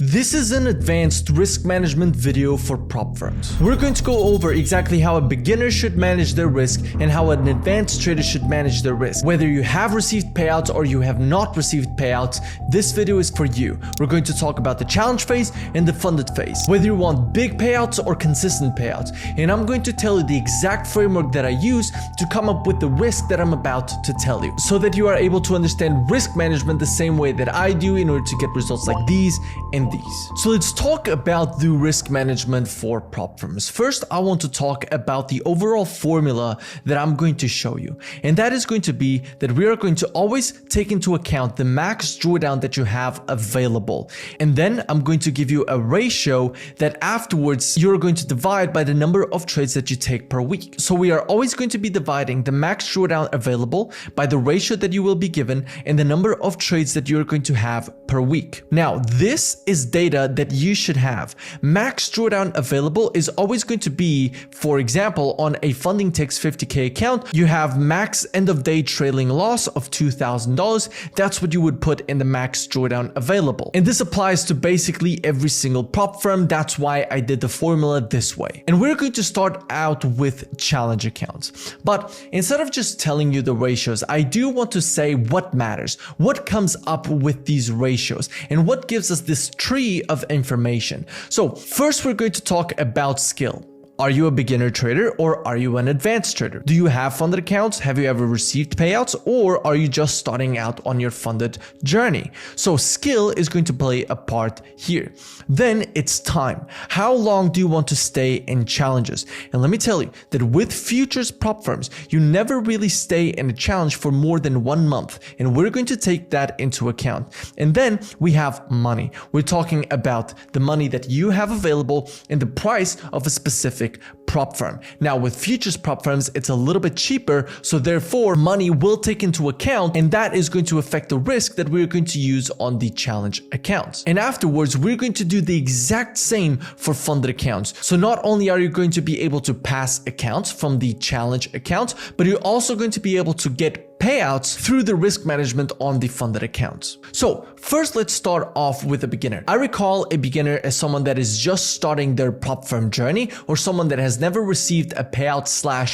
This is an advanced risk management video for prop firms. We're going to go over exactly how a beginner should manage their risk and how an advanced trader should manage their risk. Whether you have received payouts or you have not received payouts, this video is for you. We're going to talk about the challenge phase and the funded phase, whether you want big payouts or consistent payouts. And I'm going to tell you the exact framework that I use to come up with the risk that I'm about to tell you, so that you are able to understand risk management the same way that I do in order to get results like these and these. So let's talk about the risk management for prop firms. First, I want to talk about the overall formula that I'm going to show you. And that is going to be that we are going to always take into account the max drawdown that you have available. And then I'm going to give you a ratio that afterwards you're going to divide by the number of trades that you take per week. So we are always going to be dividing the max drawdown available by the ratio that you will be given and the number of trades that you're going to have per week. Now, this is data that you should have. Max drawdown available is always going to be, for example, on a funding takes 50K account, you have max end of day trailing loss of $2,000. That's what you would put in the max drawdown available. And this applies to basically every single prop firm. That's why I did the formula this way. And we're going to start out with challenge accounts. But instead of just telling you the ratios, I do want to say what matters, what comes up with these ratios, and what gives us this tree of information. So first, we're going to talk about skill. Are you a beginner trader or are you an advanced trader? Do you have funded accounts? Have you ever received payouts, or are you just starting out on your funded journey? So skill is going to play a part here. Then it's time. How long do you want to stay in challenges? And let me tell you that with futures prop firms, you never really stay in a challenge for more than 1 month. And we're going to take that into account. And then we have money. We're talking about the money that you have available and the price of a specific prop firm. Now with futures prop firms, it's a little bit cheaper, so therefore money will take into account, and that is going to affect the risk that we're going to use on the challenge accounts. And afterwards, we're going to do the exact same for funded accounts. So not only are you going to be able to pass accounts from the challenge accounts, but you're also going to be able to get payouts through the risk management on the funded accounts. So first, let's start off with a beginner. I recall a beginner as someone that is just starting their prop firm journey, or someone that has never received a payout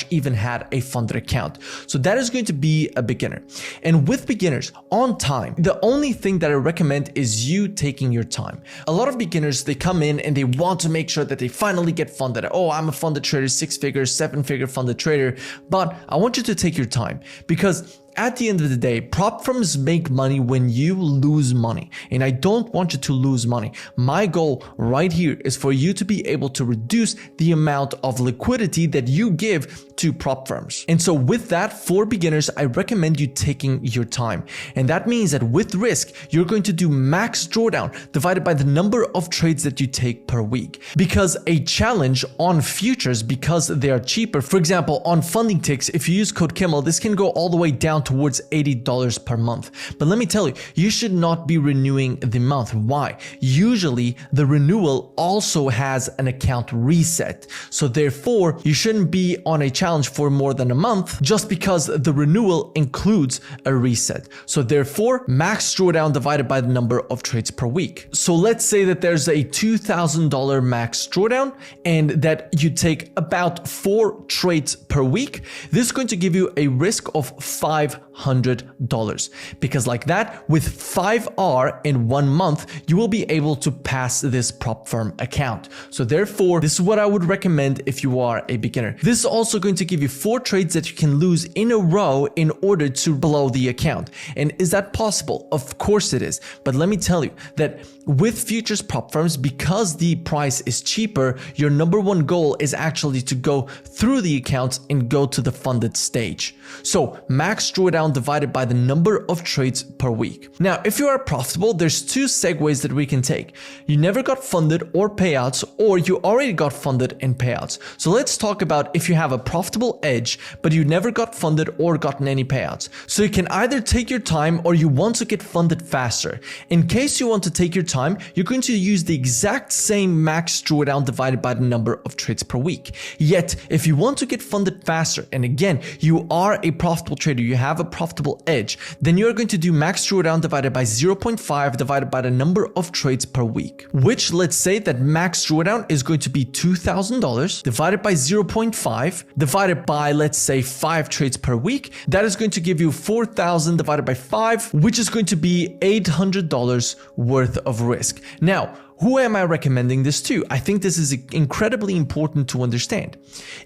/ even had a funded account. So that is going to be a beginner. And with beginners on time, the only thing that I recommend is you taking your time. A lot of beginners, they come in and they want to make sure that they finally get funded. Oh, I'm a funded trader, 6-figure, 7-figure funded trader. But I want you to take your time, because at the end of the day, prop firms make money when you lose money, and I don't want you to lose money. My goal right here is for you to be able to reduce the amount of liquidity that you give to prop firms. And so with that, for beginners, I recommend you taking your time. And that means that with risk, you're going to do max drawdown divided by the number of trades that you take per week. Because a challenge on futures, because they are cheaper, for example, on funding ticks, if you use code Kimmel, this can go all the way down towards $80 per month. But let me tell you, you should not be renewing the month. Why? Usually the renewal also has an account reset. So therefore, you shouldn't be on a challenge for more than a month just because the renewal includes a reset. So therefore, max drawdown divided by the number of trades per week. So let's say that there's a $2,000 max drawdown and that you take about 4 trades per week. This is going to give you a risk of $500, because like that, with 5R in 1 month, you will be able to pass this prop firm account. So therefore, this is what I would recommend if you are a beginner. This is also going to give you 4 trades that you can lose in a row in order to blow the account. And is that possible? Of course it is. But let me tell you that with futures prop firms, because the price is cheaper, your number 1 goal is actually to go through the accounts and go to the funded stage. So max drawdown divided by the number of trades per week. Now, if you are profitable, there's 2 segues that we can take. You never got funded or payouts, or you already got funded and payouts. So let's talk about if you have a profitable edge, but you never got funded or gotten any payouts. So you can either take your time or you want to get funded faster. In case you want to take your time, time, you're going to use the exact same max drawdown divided by the number of trades per week. Yet, if you want to get funded faster, and again, you are a profitable trader, you have a profitable edge, then you're going to do max drawdown divided by 0.5 divided by the number of trades per week, which let's say that max drawdown is going to be $2,000 divided by 0.5 divided by, let's say, 5 trades per week. That is going to give you 4,000 divided by 5, which is going to be $800 worth of risk. Now, who am I recommending this to? I think this is incredibly important to understand.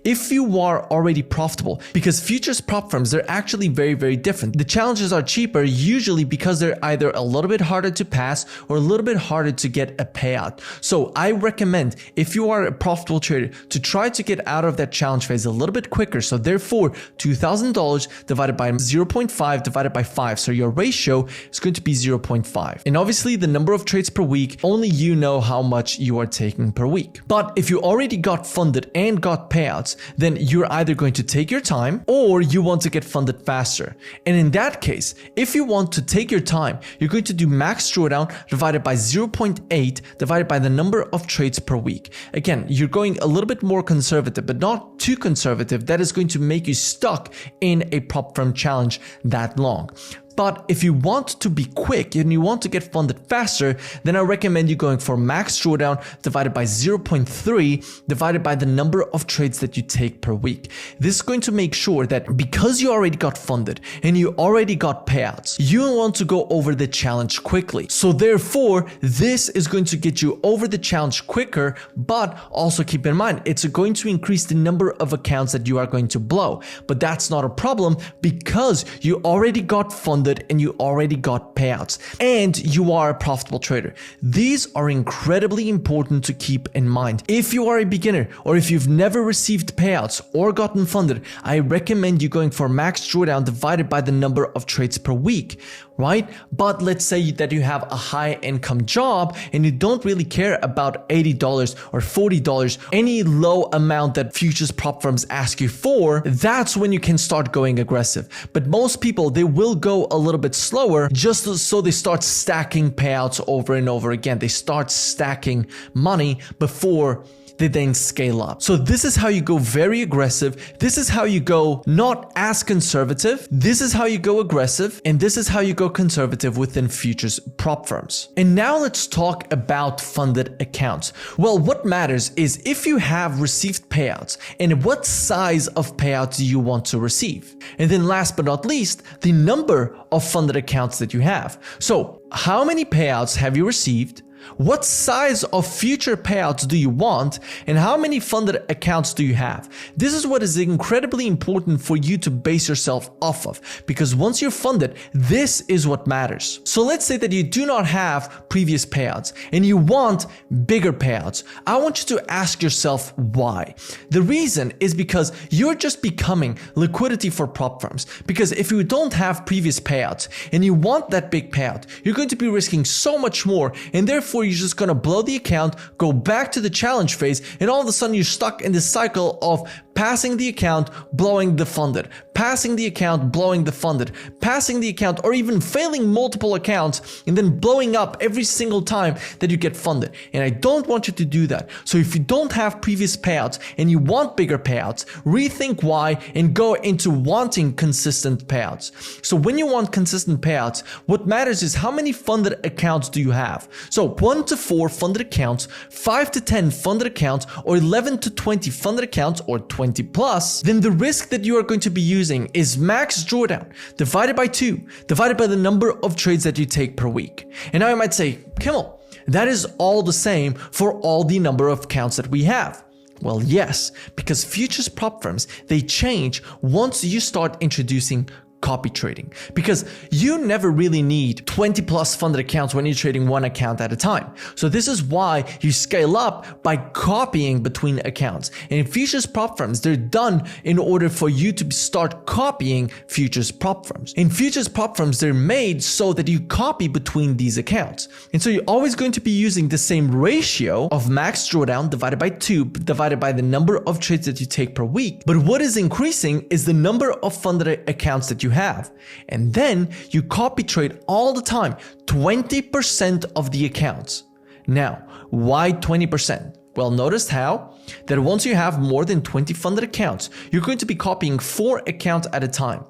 If you are already profitable, because futures prop firms, they're actually very, very different. The challenges are cheaper usually because they're either a little bit harder to pass or a little bit harder to get a payout. So I recommend, if you are a profitable trader, to try to get out of that challenge phase a little bit quicker. So therefore, $2,000 divided by 0.5 divided by 5. So your ratio is going to be 0.5. And obviously the number of trades per week, only you know how much you are taking per week. But if you already got funded and got payouts, then you're either going to take your time or you want to get funded faster. And in that case, if you want to take your time, you're going to do max drawdown divided by 0.8 divided by the number of trades per week. Again, you're going a little bit more conservative, but not too conservative. That is going to make you stuck in a prop firm challenge that long. But if you want to be quick and you want to get funded faster, then I recommend you going for max drawdown divided by 0.3 divided by the number of trades that you take per week. This is going to make sure that because you already got funded and you already got payouts, you want to go over the challenge quickly. So therefore, this is going to get you over the challenge quicker, but also keep in mind, it's going to increase the number of accounts that you are going to blow. But that's not a problem because you already got funded and you already got payouts and you are a profitable trader. These are incredibly important to keep in mind. If you are a beginner or if you've never received payouts or gotten funded, I recommend you going for max drawdown divided by the number of trades per week, right? But let's say that you have a high income job and you don't really care about $80 or $40, any low amount that futures prop firms ask you for, that's when you can start going aggressive. But most people, they will go a little bit slower just so they start stacking payouts over and over again. They start stacking money before they then scale up. So this is how you go very aggressive. This is how you go not as conservative. This is how you go aggressive. And this is how you go conservative within futures prop firms. And now let's talk about funded accounts. Well, what matters is if you have received payouts and what size of payouts you want to receive. And then last but not least, the number of funded accounts that you have. So how many payouts have you received? What size of future payouts do you want? And how many funded accounts do you have? This is what is incredibly important for you to base yourself off of, because once you're funded, this is what matters. So let's say that you do not have previous payouts and you want bigger payouts. I want you to ask yourself why. The reason is because you're just becoming liquidity for prop firms. Because if you don't have previous payouts and you want that big payout, you're going to be risking so much more, and therefore you're just going to blow the account, go back to the challenge phase, and all of a sudden you're stuck in this cycle of passing the account, blowing the funded, passing the account, blowing the funded, passing the account, or even failing multiple accounts and then blowing up every single time that you get funded. And I don't want you to do that. So if you don't have previous payouts and you want bigger payouts, rethink why and go into wanting consistent payouts. So when you want consistent payouts, what matters is how many funded accounts do you have. So 1 to 4 funded accounts, 5 to 10 funded accounts, or 11 to 20 funded accounts, or 20 plus, then the risk that you are going to be using is max drawdown divided by 2, divided by the number of trades that you take per week. And now you might say, Kimmel, that is all the same for all the number of accounts that we have. Well, yes, because futures prop firms, they change once you start introducing copy trading, because you never really need 20 plus funded accounts when you're trading one account at a time. So this is why you scale up by copying between accounts. And in futures prop firms, they're done in order for you to start copying futures prop firms. In futures prop firms, they're made so that you copy between these accounts. And so you're always going to be using the same ratio of max drawdown divided by 2 divided by the number of trades that you take per week. But what is increasing is the number of funded accounts that you have. And then you copy trade all the time 20% of the accounts. Now, why 20%? Well, notice how that once you have more than 20 funded accounts, you're going to be copying 4 accounts at a time.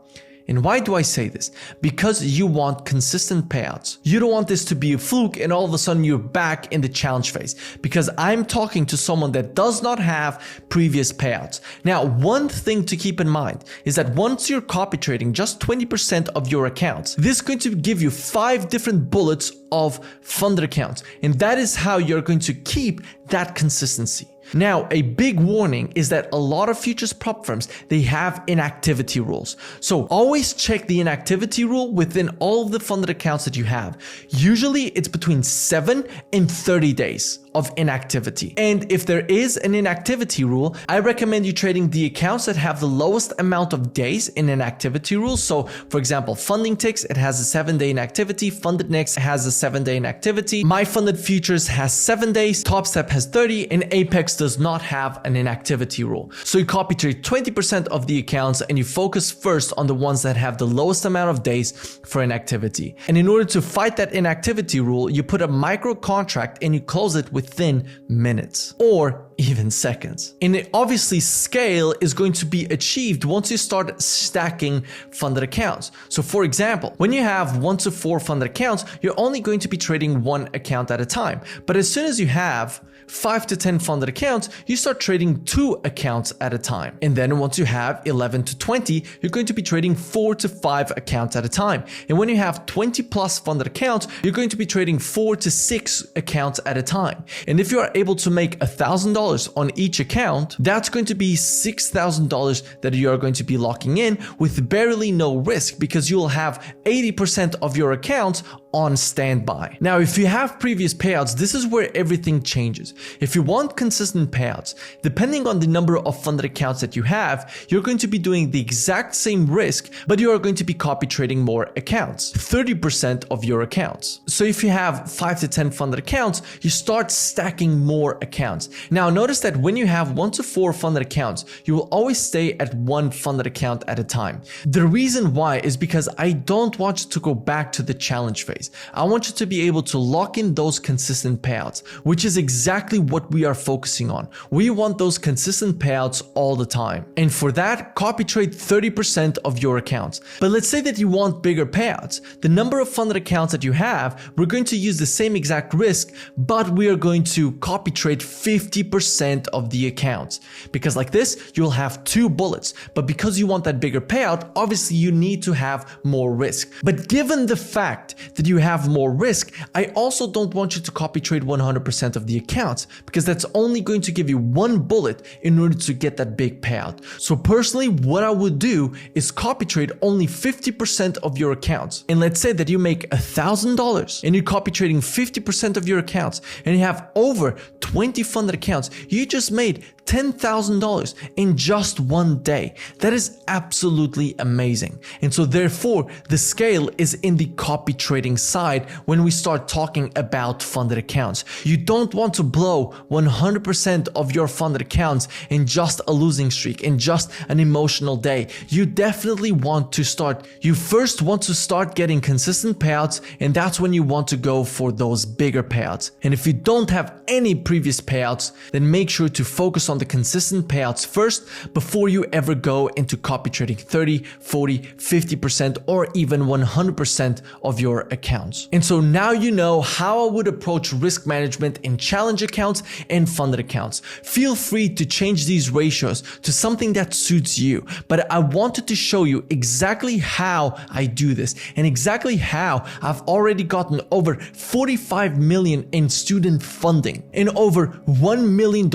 And why do I say this? Because you want consistent payouts. You don't want this to be a fluke and all of a sudden you're back in the challenge phase, because I'm talking to someone that does not have previous payouts. Now, one thing to keep in mind is that once you're copy trading just 20% of your accounts, this is going to give you 5 different bullets of funded accounts. And that is how you're going to keep that consistency. Now, a big warning is that a lot of futures prop firms, they have inactivity rules. So always check the inactivity rule within all of the funded accounts that you have. Usually it's between 7 and 30 days of inactivity. And if there is an inactivity rule, I recommend you trading the accounts that have the lowest amount of days in inactivity rules. So for example, Funding Ticks, it has a 7-day inactivity. Funded Next has a 7-day inactivity. My Funded Futures has 7 days. Top Step has 30, and Apex does not have an inactivity rule. So you copy trade 20% of the accounts and you focus first on the ones that have the lowest amount of days for inactivity. And in order to fight that inactivity rule, you put a micro contract and you close it within minutes or even seconds. And obviously scale is going to be achieved once you start stacking funded accounts. So for example, when you have 1 to 4 funded accounts, you're only going to be trading 1 account at a time. But as soon as you have 5 to 10 funded accounts, you start trading 2 accounts at a time. And then once you have 11 to 20, you're going to be trading 4 to 5 accounts at a time. And when you have 20 plus funded accounts, you're going to be trading 4 to 6 accounts at a time. And if you are able to make $1,000 on each account, that's going to be $6,000 that you are going to be locking in with barely no risk, because you'll have 80% of your accounts on standby. Now, if you have previous payouts, this is where everything changes. If you want consistent payouts, depending on the number of funded accounts that you have, you're going to be doing the exact same risk, but you are going to be copy trading more accounts, 30% of your accounts. So if you have 5 to 10 funded accounts, you start stacking more accounts. Now, notice that when you have 1 to 4 funded accounts, you will always stay at 1 funded account at a time. The reason why is because I don't want you to go back to the challenge phase. I want you to be able to lock in those consistent payouts, which is exactly what we are focusing on. We want those consistent payouts all the time. And for that, copy trade 30% of your accounts. But let's say that you want bigger payouts. The number of funded accounts that you have, we're going to use the same exact risk, but we are going to copy trade 50% of the accounts. Because like this, you'll have 2 bullets. But because you want that bigger payout, obviously you need to have more risk. But given the fact that you have more risk, I also don't want you to copy trade 100% of the accounts, because that's only going to give you 1 bullet in order to get that big payout. So personally, what I would do is copy trade only 50% of your accounts. And let's say that you make $1,000 and you're copy trading 50% of your accounts and you have over 20 funded accounts. You just made $10,000 in just 1 day. That is absolutely amazing. And so therefore, the scale is in the copy trading side when we start talking about funded accounts. You don't want to blow 100% of your funded accounts in just a losing streak, in just an emotional day. You definitely want to start, you first want to start getting consistent payouts, and that's when you want to go for those bigger payouts. And if you don't have any previous payouts, then make sure to focus on the consistent payouts first before you ever go into copy trading 30, 40, 50% or even 100% of your accounts. And so now you know how I would approach risk management in challenge accounts and funded accounts. Feel free to change these ratios to something that suits you, but I wanted to show you exactly how I do this and exactly how I've already gotten over 45 million in student funding and over $1 million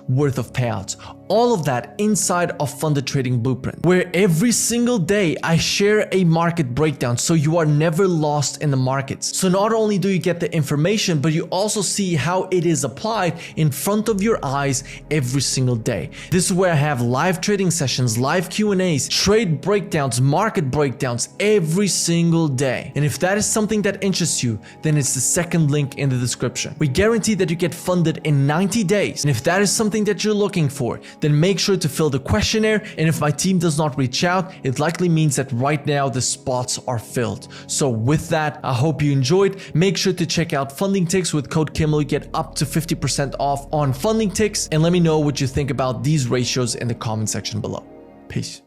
worth of payouts. All of that inside of Funded Trading Blueprint, where every single day I share a market breakdown so you are never lost in the markets. So not only do you get the information, but you also see how it is applied in front of your eyes every single day. This is where I have live trading sessions, live Q&As, trade breakdowns, market breakdowns every single day. And if that is something that interests you, then it's the second link in the description. We guarantee that you get funded in 90 days. And if that is something that you're looking for, then make sure to fill the questionnaire, and if my team does not reach out, it likely means that right now the spots are filled. So with that, I hope you enjoyed. Make sure to check out Funding Ticks. With code Kimmel, you get up to 50% off on Funding Ticks, and let me know what you think about these ratios in the comment section below. Peace.